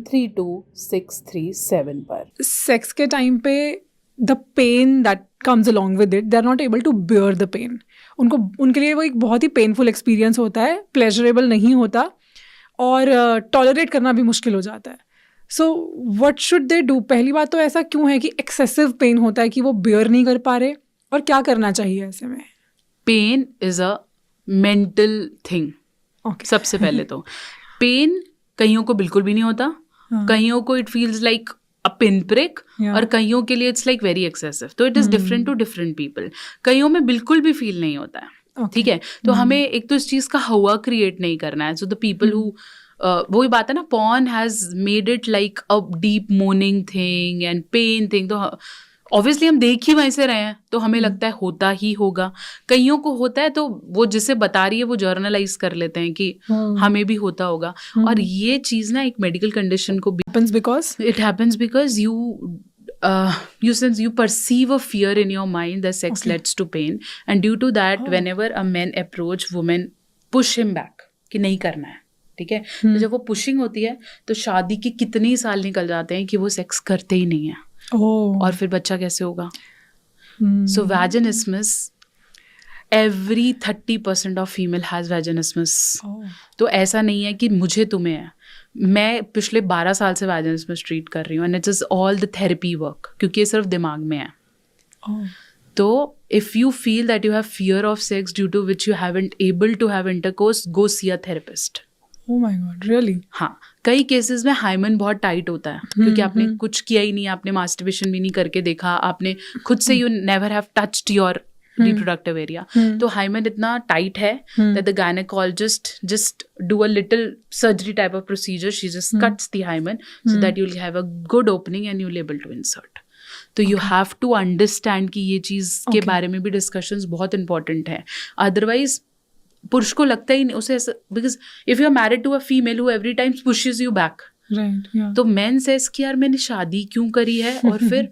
3267 पर। सेक्स के टाइम पे the pain that comes along with it, they are not able to bear the pain. उनके लिए वो एक बहुत ही पेनफुल एक्सपीरियंस होता है, प्लेजरेबल नहीं होता और टॉलरेट करना भी मुश्किल हो जाता है। So what should they do? पहली बात तो ऐसा क्यों है कि एक्सेसिव पेन होता है कि वो बियर नहीं कर पा रहे, और क्या करना चाहिए ऐसे में? Pain is a mental thing. Okay. सबसे पहले तो पेन कईयों को बिल्कुल भी नहीं होता, कईयों को it feels like a pin prick, और कईयों के लिए इट्स लाइक वेरी एक्सेसिव। तो it is different to different people. कईयों में बिल्कुल भी फील नहीं होता है, ठीक है। तो हमें एक तो इस चीज का हवा क्रिएट नहीं करना है। सो द पीपल हु वही बात है ना, porn has made it like a deep moaning thing and pain thing. तो ऑब्वियसली हम देख ही वहीं से रहे हैं, तो हमें लगता है होता ही होगा। कईयों को होता है तो वो जिसे बता रही है वो जर्नलाइज कर लेते हैं कि हमें भी होता होगा। और ये चीज ना एक मेडिकल कंडीशन को it happens because you perceive a fear in your mind that sex leads to pain, and due to that whenever a man approach women, push him back कि नहीं करना है, ठीक है। तो जब वो पुशिंग होती है तो शादी के कितने साल निकल जाते हैं कि वो सेक्स करते ही नहीं है। और फिर बच्चा कैसे होगा? सो vaginismus, every 30% of female has vaginismus. तो ऐसा नहीं है कि मुझे तुम्हें है। मैं पिछले 12 साल से vaginismus ट्रीट कर रही हूँ, and it is all the therapy work, क्योंकि ये सिर्फ दिमाग में है। तो if you feel that you have fear of sex due to which you haven't able to have intercourse, go see a therapist. Oh my God, really? हाँ, कई cases में हाइमन बहुत टाइट होता है, क्योंकि आपने कुछ किया ही नहीं, आपने मास्टरबेशन भी नहीं करके देखा, आपने खुद से you never have touched your reproductive area. तो hymen इतना tight है that the gynecologist just do a little surgery type of procedure. She just cuts the hymen so that you'll have a good opening and you'll able to insert. तो you have to understand कि ये चीज़ के बारे में भी discussions बहुत important है। Otherwise पुरुष को लगता ही नहीं उसे ऐसा, because if you're married to a female who every time pushes you back, right, yeah. तो men says कि यार मैंने शादी क्यों करी है, और फिर